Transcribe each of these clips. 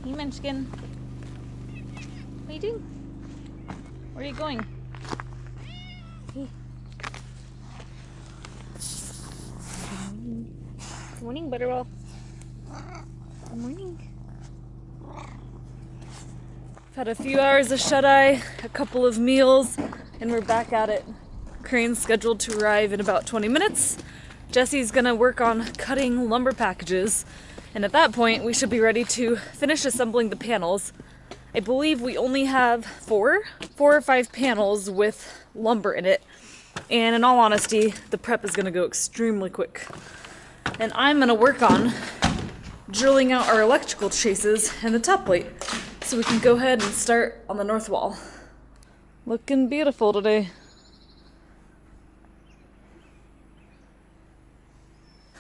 Hey, Munchkin. What are you doing? Where are you going? Hey. Good morning, Butterball. Good morning. I've had a few hours of shut-eye, a couple of meals, and we're back at it. Crane's scheduled to arrive in about 20 minutes. Jesse's gonna work on cutting lumber packages, and at that point we should be ready to finish assembling the panels. I believe we only have four or five panels with lumber in it, and in all honesty, the prep is gonna go extremely quick. And I'm gonna work on drilling out our electrical chases and the top plate, so we can go ahead and start on the north wall. Looking beautiful today.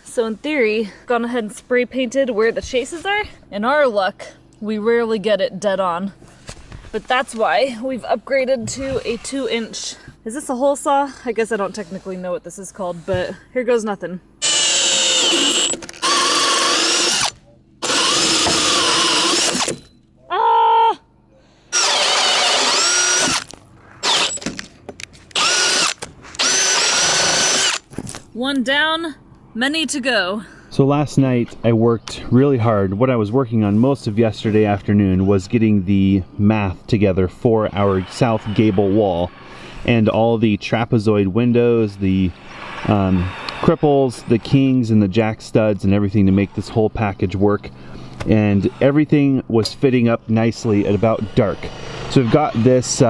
So in theory, gone ahead and spray painted where the chases are. In our luck, we rarely get it dead on. But that's why we've upgraded to a 2-inch. Is this a hole saw? I guess I don't technically know what this is called, but here goes nothing. Ah! One down. Many to go. So last night I worked really hard. What I was working on most of yesterday afternoon was getting the math together for our south gable wall and all the trapezoid windows, the cripples, the kings and the jack studs and everything to make this whole package work. And everything was fitting up nicely at about dark. So we've got this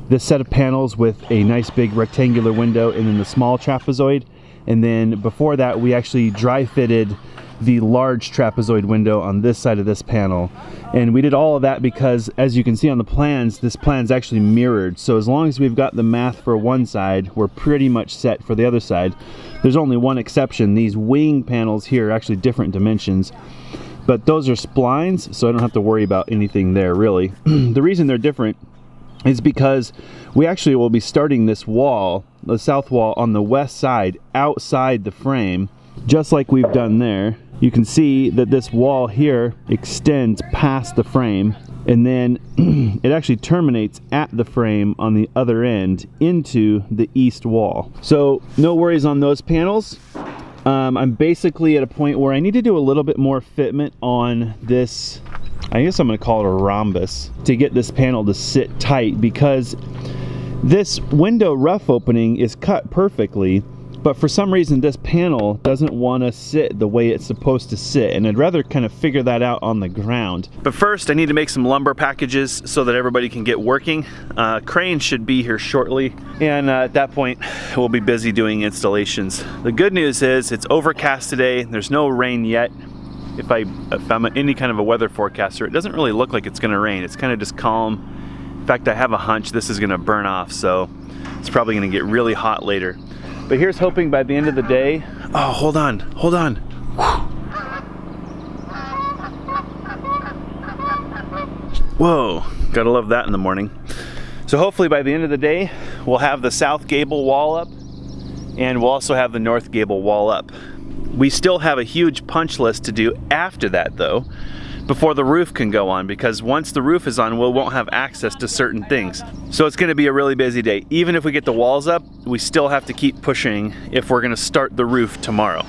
this set of panels with a nice big rectangular window and then the small trapezoid. And then before that, we actually dry fitted the large trapezoid window on this side of this panel. And we did all of that because, as you can see on the plans, this plan's actually mirrored. So as long as we've got the math for one side, we're pretty much set for the other side. There's only one exception. These wing panels here are actually different dimensions, but those are splines, so I don't have to worry about anything there really. The reason they're different is because we actually will be starting this wall, the south wall, on the west side outside the frame, just like we've done there. You can see that this wall here extends past the frame, and then it actually terminates at the frame on the other end into the east wall. So no worries on those panels. I'm basically at a point where I need to do a little bit more fitment on this, I guess I'm going to call it a rhombus, to get this panel to sit tight, because this window rough opening is cut perfectly, but for some reason this panel doesn't want to sit the way it's supposed to sit, and I'd rather kind of figure that out on the ground. But first I need to make some lumber packages so that everybody can get working. Crane should be here shortly, and at that point we'll be busy doing installations. The good news is it's overcast today, there's no rain yet. If I'm any kind of a weather forecaster, it doesn't really look like it's gonna rain. It's kind of just calm. In fact, I have a hunch this is gonna burn off, so it's probably gonna get really hot later. But here's hoping by the end of the day. Oh, hold on. Whoa, gotta love that in the morning. So hopefully by the end of the day, we'll have the south gable wall up, and we'll also have the north gable wall up. We still have a huge punch list to do after that though, before the roof can go on, because once the roof is on, we won't have access to certain things. So it's gonna be a really busy day. Even if we get the walls up, we still have to keep pushing if we're gonna start the roof tomorrow.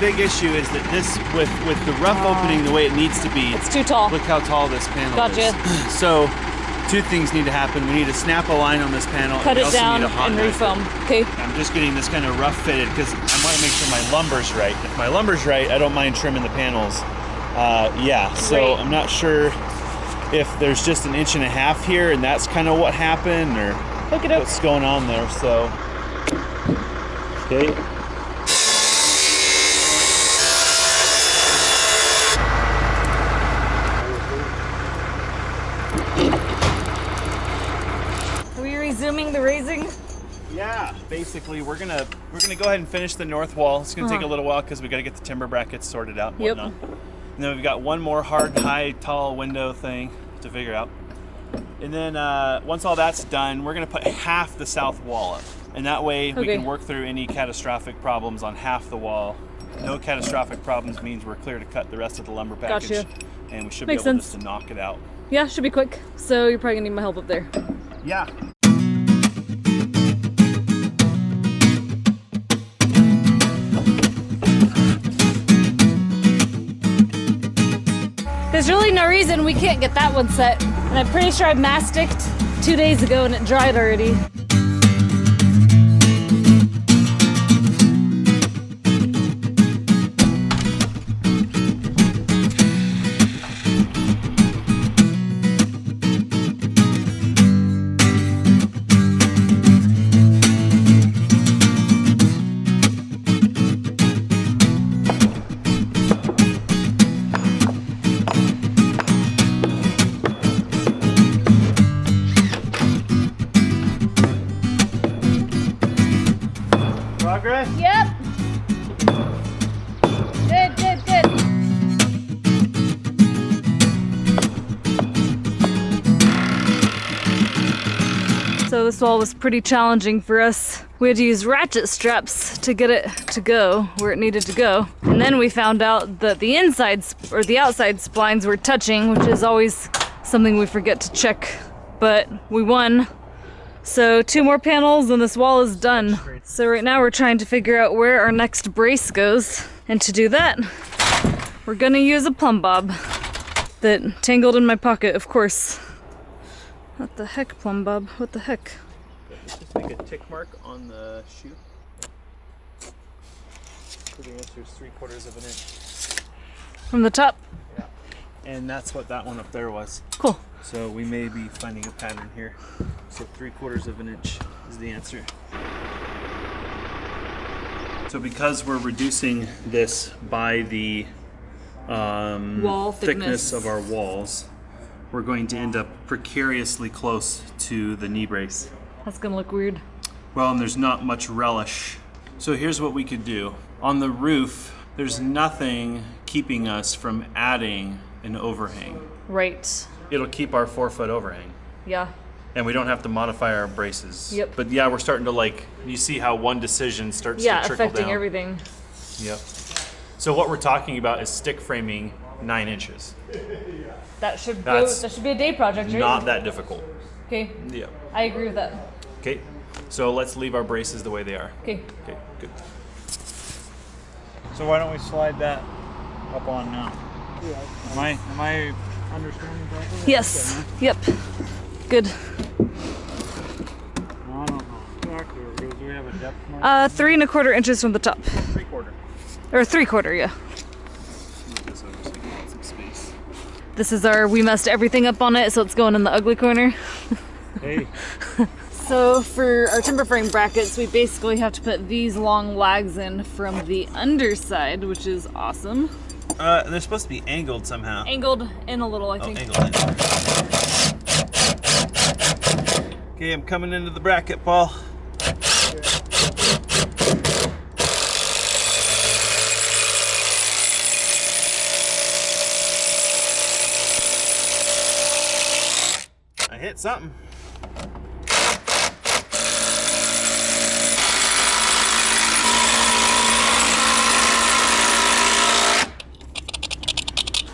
Big issue is that this, with the rough opening the way it needs to be, it's too tall. Look how tall this panel is. So two things need to happen. We need to snap a line on this panel, cut it down, need a hot and refoam. Okay. I'm just getting this kind of rough fitted because I want to make sure my lumber's right. If my lumber's right, I don't mind trimming the panels. Yeah, so right. I'm not sure if there's just 1.5 inches here and that's kind of what happened, or what's going on there. So okay. Are we resuming the raising? Yeah, basically we're gonna go ahead and finish the north wall. It's gonna take a little while because we got to get the timber brackets sorted out and whatnot. And then we've got one more hard, high, tall window thing to figure out. And then once all that's done, we're gonna put half the south wall up, and that way we can work through any catastrophic problems on half the wall. No catastrophic problems means we're clear to cut the rest of the lumber package, and we should be able just to knock it out. Yeah, should be quick. So you're probably gonna need my help up there. Yeah. There's really no reason we can't get that one set. And I'm pretty sure I masticed 2 days ago and it dried already. Progress? Yep. Good, good, good. So this wall was pretty challenging for us. We had to use ratchet straps to get it to go where it needed to go. And then we found out that the insides or the outside splines were touching, which is always something we forget to check. But we won. So 2 more panels and this wall is done. So right now we're trying to figure out where our next brace goes. And to do that, we're gonna use a plumb bob that tangled in my pocket, of course. What the heck, plumb bob? What the heck? Just make a tick mark on the shoe. So the answer is 3/4 of an inch. From the top? Yeah. And that's what that one up there was. Cool. So we may be finding a pattern here. So 3/4 of an inch is the answer. So because we're reducing this by the wall thickness of our walls, we're going to end up precariously close to the knee brace. That's gonna look weird. Well, and there's not much relish. So here's what we could do. On the roof, there's nothing keeping us from adding an overhang. Right. It'll keep our 4-foot overhang. Yeah. And we don't have to modify our braces. Yep. But yeah, we're starting to you see how one decision starts to trickle affecting down. everything. Yep. So what we're talking about is stick framing 9 inches. That should be a day project, right? Not that difficult. Okay. Yeah. I agree with that. Okay. So let's leave our braces the way they are. Okay. Okay, good. So why don't we slide that up on now? Am I understanding properly? Yes. Yep. Good. No, I don't know exactly where it goes. Do we have a depth mark? 3 1/4 inches from the top. 3/4. Or 3/4, yeah. Move this over so I can get some space. This is we messed everything up on it, so it's going in the ugly corner. Hey. So for our timber frame brackets, we basically have to put these long lags in from the underside, which is awesome. They're supposed to be angled somehow. Angled in a little, I think. Angled. Okay, I'm coming into the bracket, Paul. I hit something.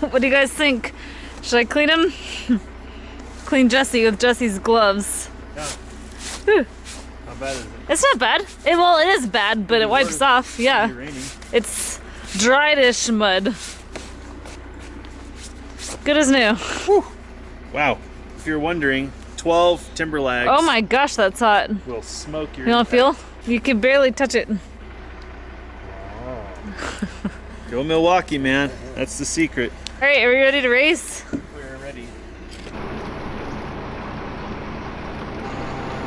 What do you guys think? Should I clean him? Clean Jesse with Jesse's gloves. Yeah. Whew. How bad is it? It's not bad. Well, it is bad, but it wipes off. Yeah. It's dried-ish mud. Good as new. Whew. Wow. If you're wondering, 12 timber lags. Oh my gosh, that's hot. Will smoke your You don't feel? You can barely touch it. Go Milwaukee, man. That's the secret. All right, are we ready to race? We're ready.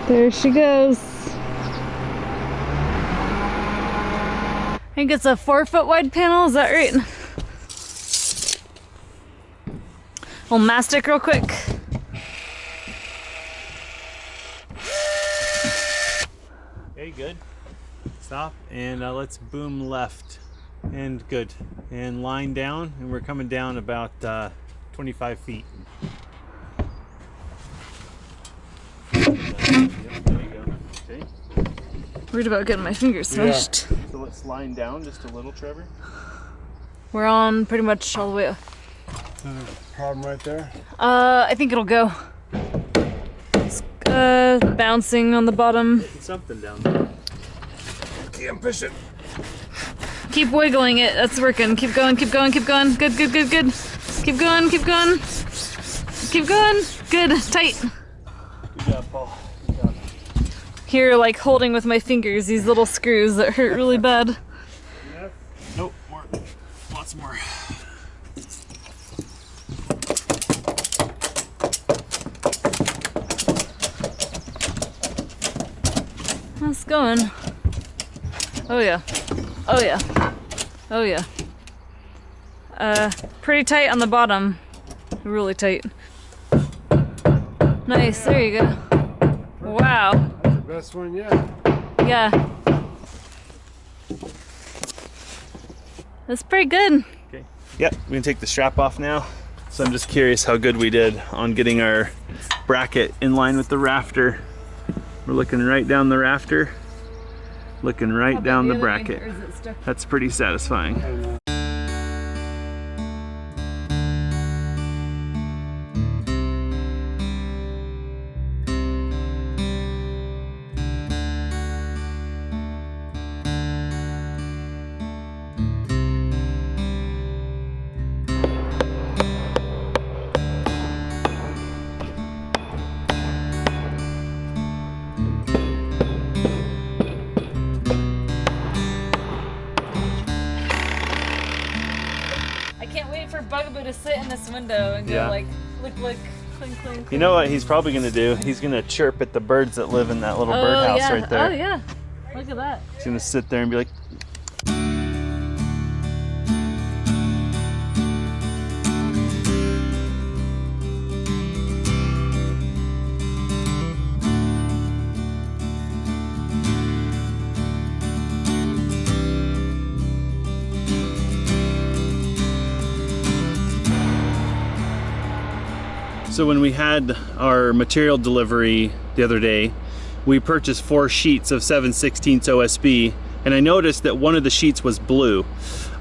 There she goes. I think it's a 4-foot wide panel, is that right? We'll mastic real quick. Okay, good. Stop, and let's boom left. And good. And line down, and we're coming down about 25 feet. Yep, there you go. Okay. Worried about getting my fingers smushed. Yeah. So let's line down just a little, Trevor. We're on pretty much all the way up. Problem right there. I think it'll go. It's, bouncing on the bottom. Something down there. Can't push it. Keep wiggling it. That's working. Keep going, keep going, keep going. Good, good, good, good. Keep going, keep going. Keep going. Good. Tight. Good job, Paul. Good job. Here, like holding with my fingers these little screws that hurt really bad. Nope, more. Lots more. How's it going? Oh yeah. Oh yeah. Oh yeah. Pretty tight on the bottom. Really tight. Nice, there you go. Wow. That's the best one yet. Yeah. That's pretty good. Okay. Yep, we can take the strap off now. So I'm just curious how good we did on getting our bracket in line with the rafter. We're looking right down the rafter, looking right down the bracket. That's pretty satisfying. For Bugaboo to sit in this window and go like lick lick clink clink. You know what he's probably gonna do? He's gonna chirp at the birds that live in that little birdhouse right there. Oh yeah. Look at that. He's gonna sit there and be like, so when we had our material delivery the other day, we purchased 4 sheets of 7/16 OSB, and I noticed that one of the sheets was blue.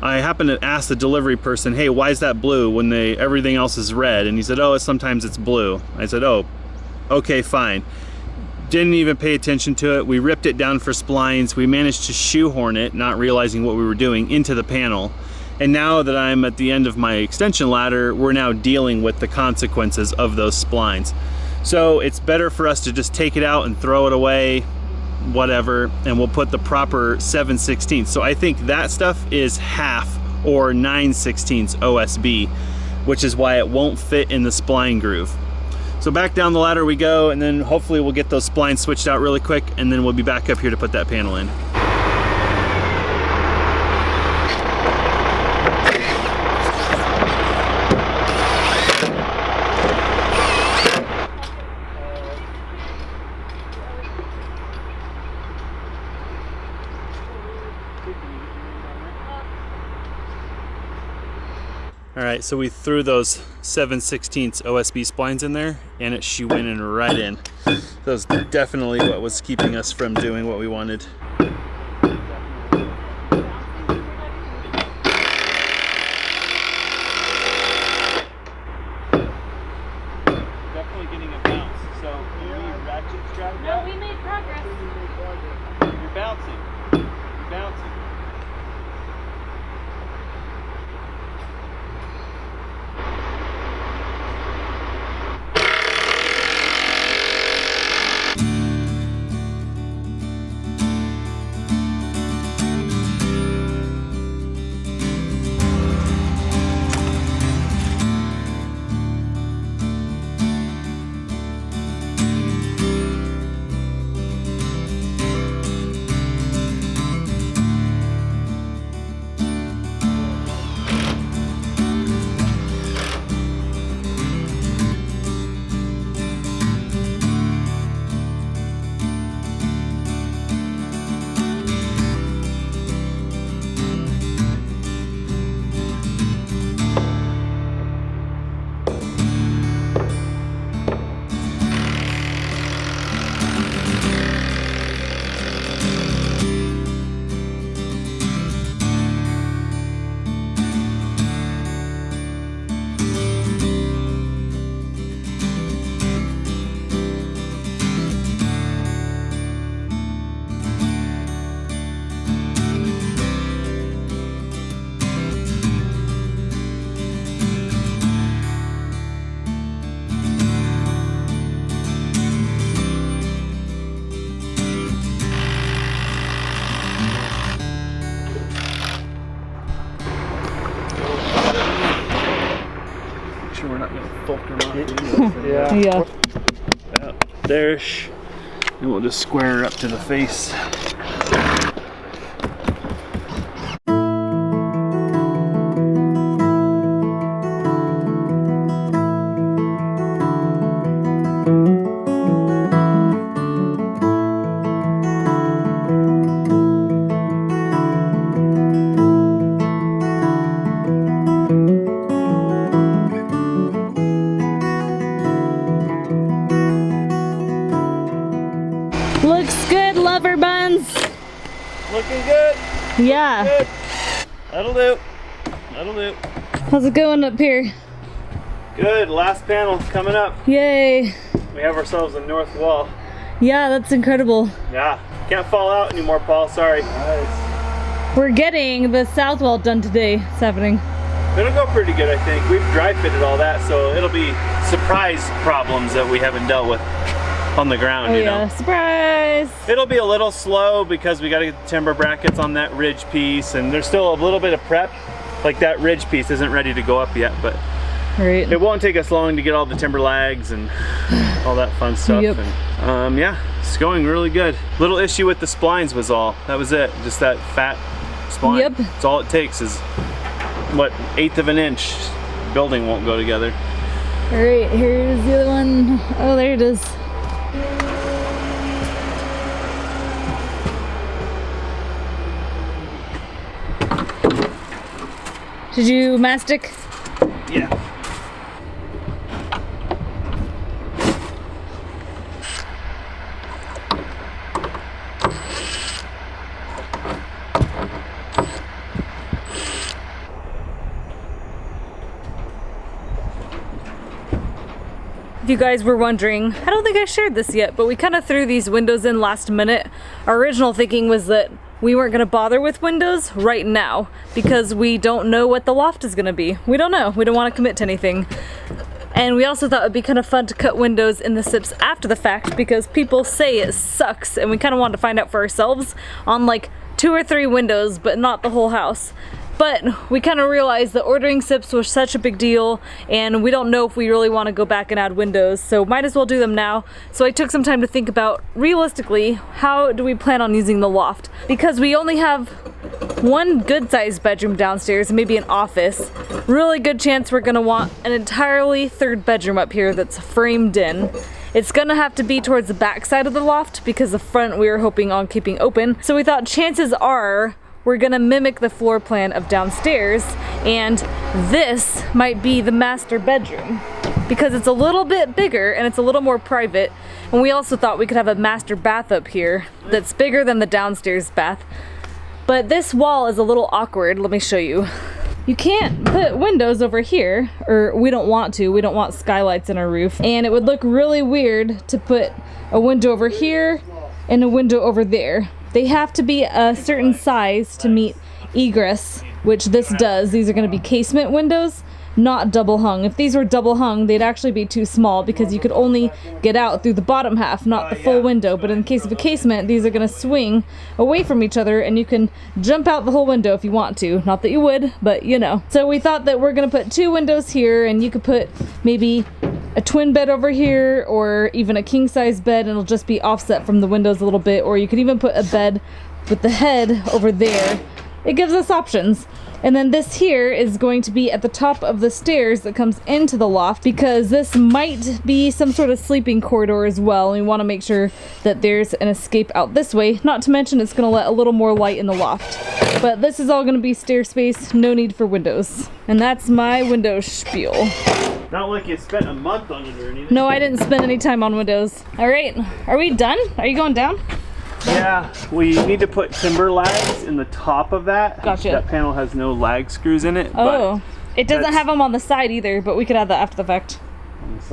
I happened to ask the delivery person, hey, why is that blue when everything else is red? And he said, oh, sometimes it's blue. I said, oh, okay, fine. Didn't even pay attention to it. We ripped it down for splines. We managed to shoehorn it, not realizing what we were doing, into the panel. And now that I'm at the end of my extension ladder, we're now dealing with the consequences of those splines. So it's better for us to just take it out and throw it away, whatever, and we'll put the proper 7/16. So I think that stuff is half or 9/16 OSB, which is why it won't fit in the spline groove. So back down the ladder we go, and then hopefully we'll get those splines switched out really quick, and then we'll be back up here to put that panel in. All right, so we threw those 7/16 OSB splines in there, and she went in right in. That was definitely what was keeping us from doing what we wanted. Definitely getting a bounce. So can we ratchet strap it out? No, we made progress. You're bouncing. You're bouncing. Yeah. Yeah. There. And we'll just square her up to the face. Looks good, lover buns. Looking good. Yeah. Good. That'll do. That'll do. How's it going up here? Good. Last panel coming up. Yay. We have ourselves a north wall. Yeah, that's incredible. Yeah. Can't fall out anymore, Paul. Sorry. Nice. We're getting the south wall done today. It's happening. It'll go pretty good, I think. We've dry fitted all that, so it'll be surprise problems that we haven't dealt with on the ground, Oh you yeah, know. surprise. It'll be a little slow because we got to get the timber brackets on that ridge piece, and there's still a little bit of prep. Like that ridge piece isn't ready to go up yet, but Right. it won't take us long to get all the timber lags and all that fun stuff. Yep. And, yeah, it's going really good. Little issue with the splines was all. That was it. Just that fat spline. Yep. That's all it takes is, what, 1/8 of an inch. Building won't go together. All right, here's the other one. Oh, there it is. Did you mastic? Yeah. If you guys were wondering, I don't think I shared this yet, but we kind of threw these windows in last minute. Our original thinking was that we weren't gonna bother with windows right now because we don't know what the loft is gonna be. We don't know, we don't wanna commit to anything. And we also thought it'd be kind of fun to cut windows in the SIPs after the fact because people say it sucks and we kind of wanted to find out for ourselves on like 2 or 3 windows, but not the whole house. But we kind of realized that ordering SIPs was such a big deal and we don't know if we really want to go back and add windows, so might as well do them now. So I took some time to think about, realistically, how do we plan on using the loft? Because we only have one good sized bedroom downstairs and maybe an office. Really good chance we're gonna want an entirely 3rd bedroom up here that's framed in. It's gonna have to be towards the back side of the loft because the front we were hoping on keeping open. So we thought chances are we're gonna mimic the floor plan of downstairs, and this might be the master bedroom because it's a little bit bigger and it's a little more private. And we also thought we could have a master bath up here that's bigger than the downstairs bath. But this wall is a little awkward. Let me show you. You can't put windows over here, or we don't want to. We don't want skylights in our roof. And it would look really weird to put a window over here and a window over there. They have to be a certain size to meet egress, which this does. These are going to be casement windows, not double hung. If these were double hung, they'd actually be too small because you could only get out through the bottom half, not the full window. But in the case of a casement, these are going to swing away from each other and you can jump out the whole window if you want to. Not that you would, but you know. So we thought that we're going to put 2 windows here, and you could put maybe a twin bed over here or even a king size bed, and it'll just be offset from the windows a little bit. Or you could even put a bed with the head over there. It gives us options. And then this here is going to be at the top of the stairs that comes into the loft because this might be some sort of sleeping corridor as well. And we want to make sure that there's an escape out this way. Not to mention it's going to let a little more light in the loft. But this is all going to be stair space, no need for windows. And that's my window spiel. Not like you spent a month on it or anything. No, I didn't spend any time on windows. All right, are we done? Are you going down? Yeah, we need to put timber lags in the top of that. Gotcha. That panel has no lag screws in it. Oh, it doesn't that's- have them on the side either, but we could add that after the fact.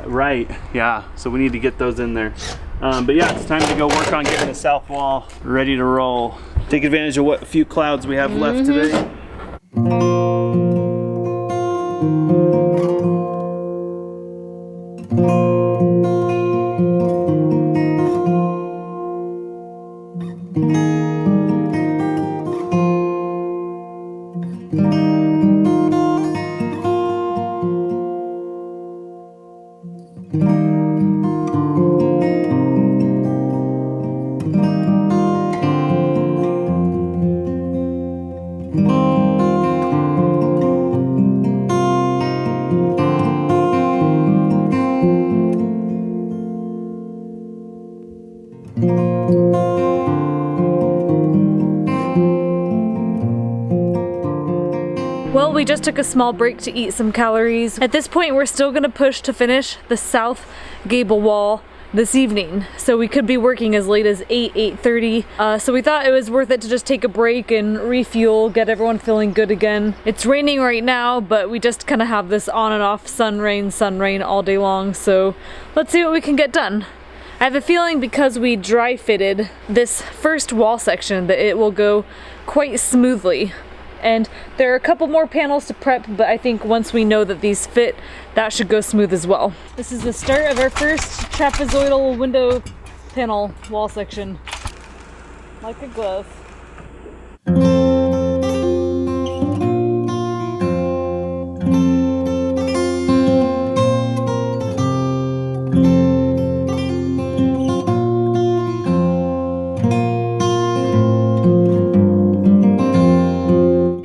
Right, yeah, so we need to get those in there. But yeah, it's time to go work on getting the south wall ready to roll. Take advantage of what few clouds we have left today. we just took a small break to eat some calories. At this point, we're still gonna push to finish the south gable wall this evening. So we could be working as late as 8:30. So we thought it was worth it to just take a break and refuel, get everyone feeling good again. It's raining right now, but we just kind of have this on and off sun rain all day long. So let's see what we can get done. I have a feeling because we dry fitted this first wall section that it will go quite smoothly. And there are a couple more panels to prep, but I think once we know that these fit, that should go smooth as well. This is the start of our first trapezoidal window panel wall section. Like a glove.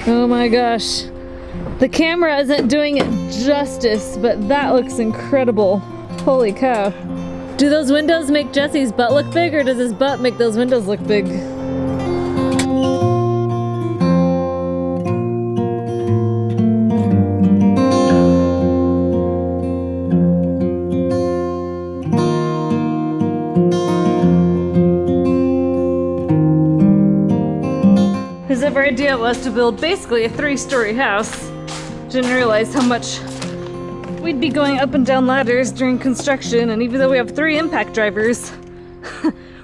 Oh my gosh, the camera isn't doing it justice, but that looks incredible. Holy cow. Do those windows make Jesse's butt look big, or does his butt make those windows look big? His other idea was to build basically a 3-story house. Didn't realize how much we'd be going up and down ladders during construction, and even though we have 3 impact drivers,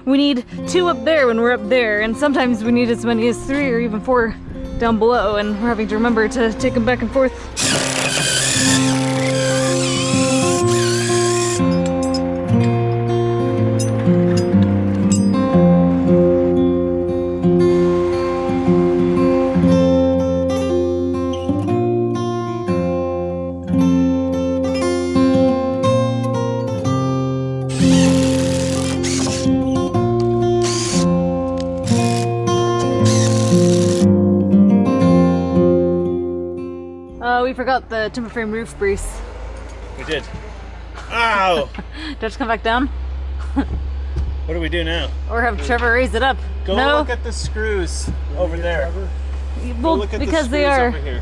we need 2 up there when we're up there, and sometimes we need as many as 3 or even 4 down below, and we're having to remember to take them back and forth. We forgot the timber frame roof brace. We did. Ow! Did I just come back down? What do we do now? Or have Trevor raise it up? Go no? look at the screws over there. Well, look at because the they screws are over here.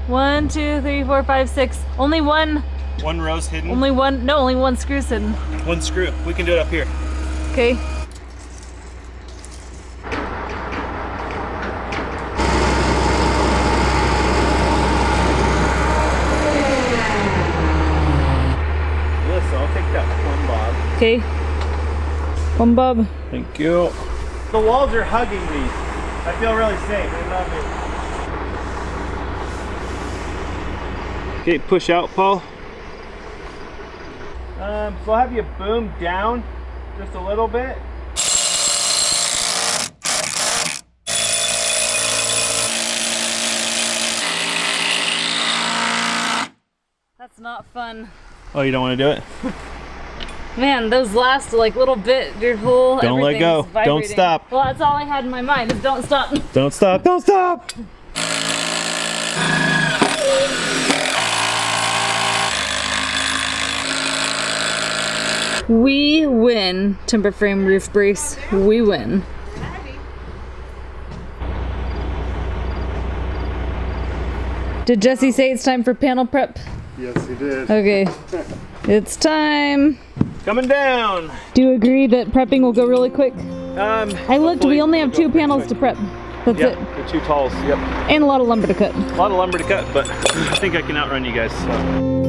1, 2, 3, 4, 5, 6. Only one. One row's hidden. Only one. No, only one screw's hidden. One screw. We can do it up here. Okay. I'll take that one, Bob. Okay. One bob. Thank you. The walls are hugging me. I feel really safe. They love me. Okay, push out, Paul. So I'll have you boom down just a little bit. That's not fun. Oh, you don't want to do it? Man, those last like little bit, your whole Don't let go. Don't stop. Well, that's all I had in my mind is don't stop. Don't stop. Don't stop. We win, timber frame roof brace. We win. Did Jesse say it's time for panel prep? Yes, he did. Okay. It's time. Coming down. Do you agree that prepping will go really quick? I looked, we only have 2 panels to prep. That's it. The 2 talls, yep. And a lot of lumber to cut. A lot of lumber to cut, but I think I can outrun you guys. So.